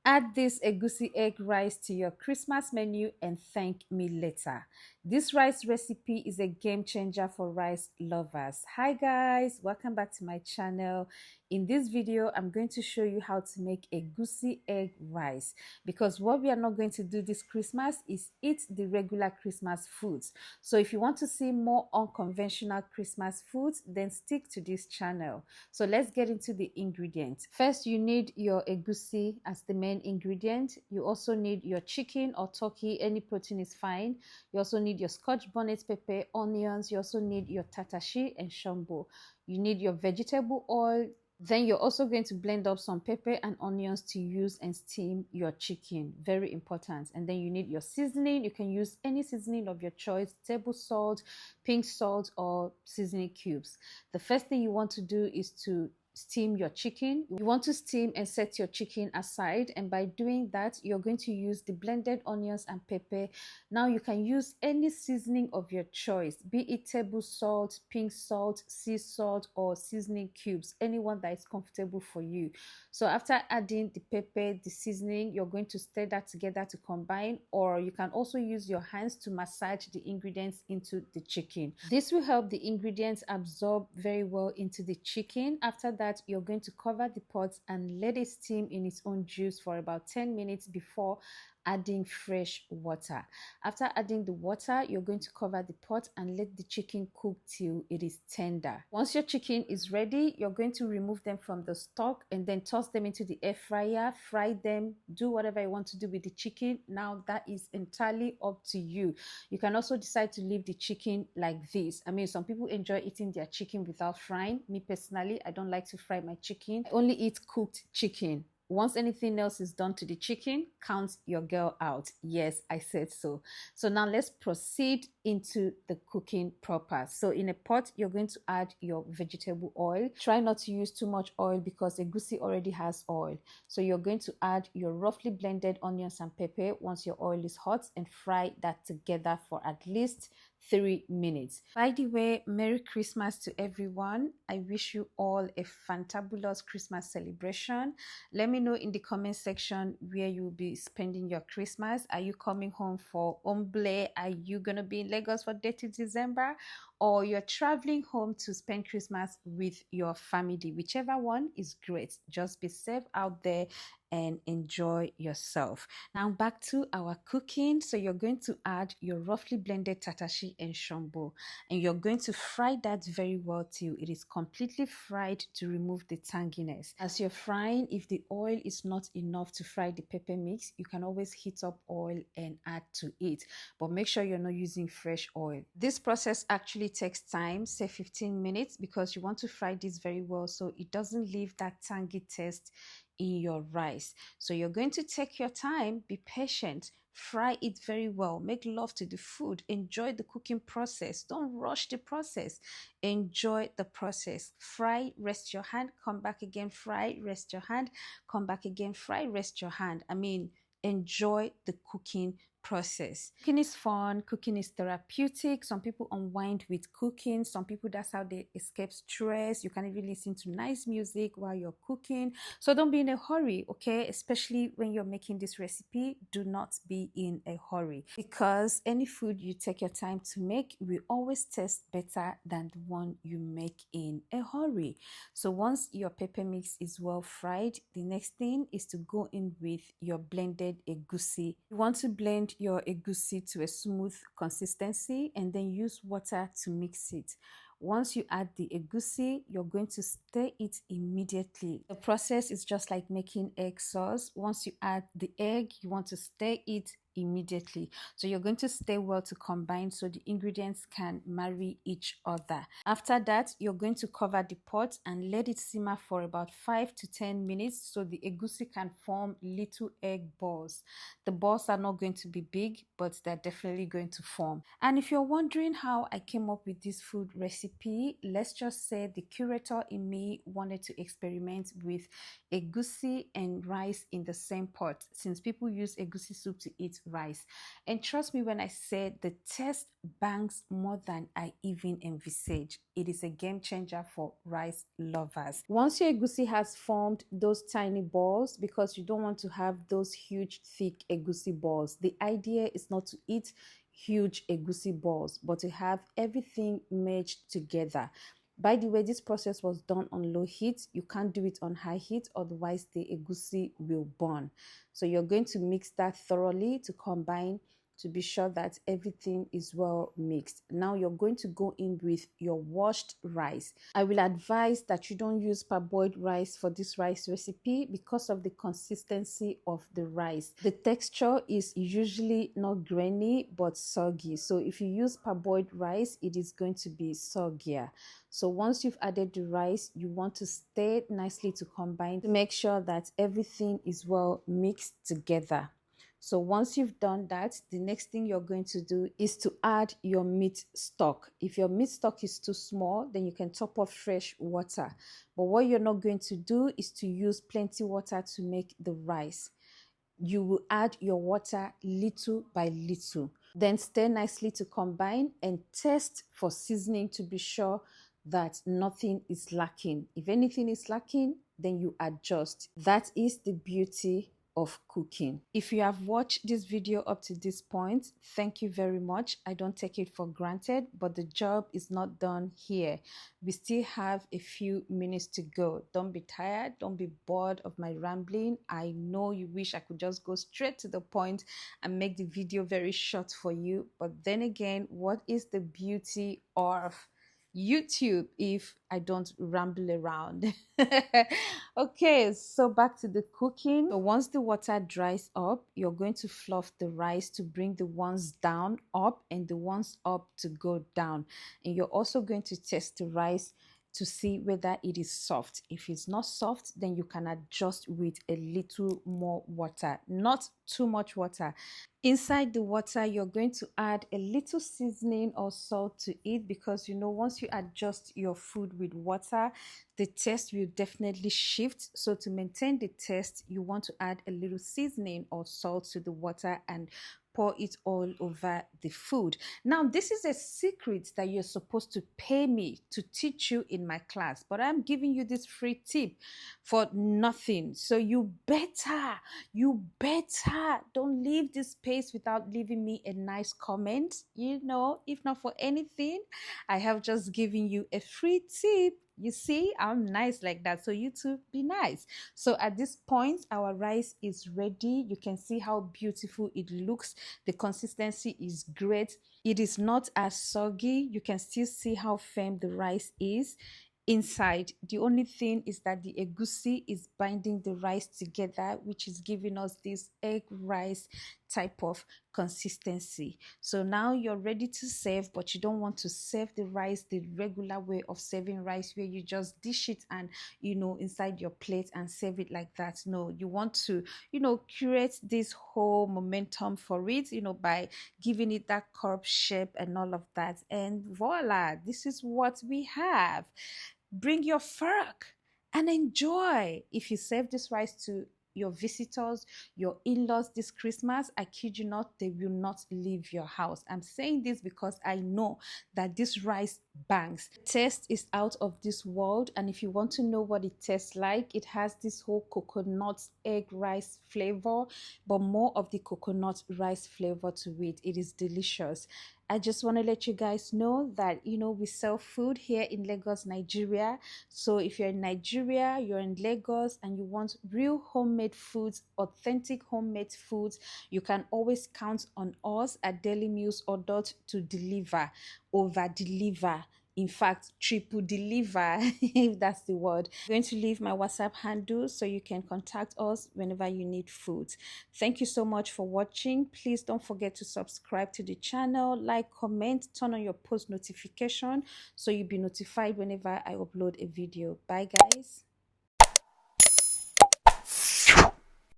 Add this egusi egg rice to your Christmas menu and thank me later. This rice recipe is a game changer for rice lovers. Hi guys, welcome back to my channel. In this video, I'm going to show you how to make egusi egg rice, because what we are not going to do this Christmas is eat the regular Christmas foods. So if you want to see more unconventional Christmas foods, then stick to this channel. So let's get into the ingredients. First, you need your egusi as the main ingredient. You also need your chicken or turkey, any protein is fine. You also need your scotch bonnet pepper, onions. You also need your tatashi and shombo. You need your vegetable oil. Then you're also going to blend up some pepper and onions to use and steam your chicken. Very important. And then you need your seasoning. You can use any seasoning of your choice, table salt, pink salt, or seasoning cubes. The first thing you want to do is to steam your chicken. You want to steam and set your chicken aside, and by doing that you're going to use the blended onions and pepper. Now you can use any seasoning of your choice, be it table salt, pink salt, sea salt, or seasoning cubes, anyone that is comfortable for you. So after adding the pepper, the seasoning, you're going to stir that together to combine, or you can also use your hands to massage the ingredients into the chicken. This will help the ingredients absorb very well into the chicken. After that, you're going to cover the pot and let it steam in its own juice for about 10 minutes before adding fresh water. After adding the water, you're going to cover the pot and let the chicken cook till it is tender. Once your chicken is ready, you're going to remove them from the stock and then toss them into the air fryer, fry them, do whatever you want to do with the chicken. Now that is entirely up to you. You can also decide to leave the chicken like this. I mean, some people enjoy eating their chicken without frying. Me personally, I don't like to fry my chicken. I only eat cooked chicken. Once anything else is done to the chicken, count your girl out. Yes, I said so. So now let's proceed into the cooking proper. So in a pot, you're going to add your vegetable oil. Try not to use too much oil because egusi already has oil. So you're going to add your roughly blended onions and pepper once your oil is hot and fry that together for at least 3 minutes. By the way, Merry Christmas to everyone. I wish you all a fantabulous Christmas celebration. Let me know in the comment section where you'll be spending your Christmas. Are you coming home for Omble? Are you gonna be in Lagos for 30th December? Or you're traveling home to spend Christmas with your family? Whichever one is great. Just be safe out there and enjoy yourself. Now back to our cooking. So you're going to add your roughly blended tatashi and shombo, and you're going to fry that very well till it is completely fried to remove the tanginess. As you're frying, if the oil is not enough to fry the pepper mix, you can always heat up oil and add to it, but make sure you're not using fresh oil. This process actually takes time, say 15 minutes, because you want to fry this very well so it doesn't leave that tangy taste in your rice. So you're going to take your time, be patient, fry it very well, make love to the food, enjoy the cooking process, don't rush the process, enjoy the process. Fry, rest your hand, come back again, fry, rest your hand, come back again, fry, rest your hand. I mean, enjoy the cooking process. Cooking is fun, cooking is therapeutic. Some people unwind with cooking, some people that's how they escape stress. You can even listen to nice music while you're cooking. So don't be in a hurry, okay? Especially when you're making this recipe, do not be in a hurry, because any food you take your time to make will always taste better than the one you make in a hurry. So once your pepper mix is well fried, the next thing is to go in with your blended egusi. You want to blend your egusi to a smooth consistency and then use water to mix it. Once you add the egusi, you're going to stir it immediately. The process is just like making egg sauce. Once you add the egg, you want to stir it immediately. So you're going to stir well to combine so the ingredients can marry each other. After that, you're going to cover the pot and let it simmer for about 5 to 10 minutes so the egusi can form little egg balls. The balls are not going to be big, but they're definitely going to form. And if you're wondering how I came up with this food recipe, let's just say the curator in me wanted to experiment with egusi and rice in the same pot, since people use egusi soup to eat rice. And trust me when I said the taste bangs more than I even envisaged. It is a game changer for rice lovers. Once your egusi has formed those tiny balls, because you don't want to have those huge thick egusi balls, the idea is not to eat huge egusi balls but to have everything merged together. By the way, this process was done on low heat. You can't do it on high heat, otherwise the egusi will burn. So you're going to mix that thoroughly to combine, to be sure that everything is well mixed. Now you're going to go in with your washed rice. I will advise that you don't use parboiled rice for this rice recipe because of the consistency of the rice. The texture is usually not grainy but soggy. So if you use parboiled rice, it is going to be soggier. So once you've added the rice, you want to stir it nicely to combine, to make sure that everything is well mixed together. So once you've done that, the next thing you're going to do is to add your meat stock. If your meat stock is too small, then you can top up fresh water. But what you're not going to do is to use plenty water to make the rice. You will add your water little by little. Then stir nicely to combine and test for seasoning to be sure that nothing is lacking. If anything is lacking, then you adjust. That is the beauty of cooking. If you have watched this video up to this point, thank you very much. I don't take it for granted, but the job is not done here. We still have a few minutes to go. Don't be tired, don't be bored of my rambling. I know you wish I could just go straight to the point and make the video very short for you, but then again, what is the beauty of YouTube if I don't ramble around? Okay, so back to the cooking. So once the water dries up, you're going to fluff the rice to bring the ones down up and the ones up to go down. And you're also going to test the rice to see whether it is soft. If it's not soft, then you can adjust with a little more water, not too much water. Inside the water, you're going to add a little seasoning or salt to it, because you know once you adjust your food with water, the taste will definitely shift. So to maintain the taste, you want to add a little seasoning or salt to the water and pour it all over the food. Now, this is a secret that you're supposed to pay me to teach you in my class, but I'm giving you this free tip for nothing. So you better don't leave this space without leaving me a nice comment. You know, if not for anything, I have just given you a free tip. You see, I'm nice like that, so you too be nice. So at this point, our rice is ready. You can see how beautiful it looks. The consistency is great. It is not as soggy. You can still see how firm the rice is inside. The only thing is that the egusi is binding the rice together, which is giving us this egg rice type of consistency. So now you're ready to serve, but you don't want to serve the rice the regular way of serving rice, where you just dish it and inside your plate and serve it like that. No, you want to create this whole momentum for it, by giving it that curve shape and all of that, and voila, this is what we have. Bring your fork and enjoy. If you serve this rice to your visitors, your in-laws this Christmas, I kid you not, they will not leave your house. I'm saying this because I know that this rice bangs. The taste is out of this world, and if you want to know what it tastes like, it has this whole coconut egg rice flavor, but more of the coconut rice flavor to it. It is delicious. I just want to let you guys know that, we sell food here in Lagos, Nigeria. So if you're in Nigeria, you're in Lagos, and you want real homemade foods, authentic homemade foods, you can always count on us at Daily Meals or Dot to deliver, over deliver. In fact, triple deliver, if that's the word. I'm going to leave my WhatsApp handle so you can contact us whenever you need food. Thank you so much for watching. Please don't forget to subscribe to the channel, like, comment, turn on your post notification so you'll be notified whenever I upload a video. Bye guys.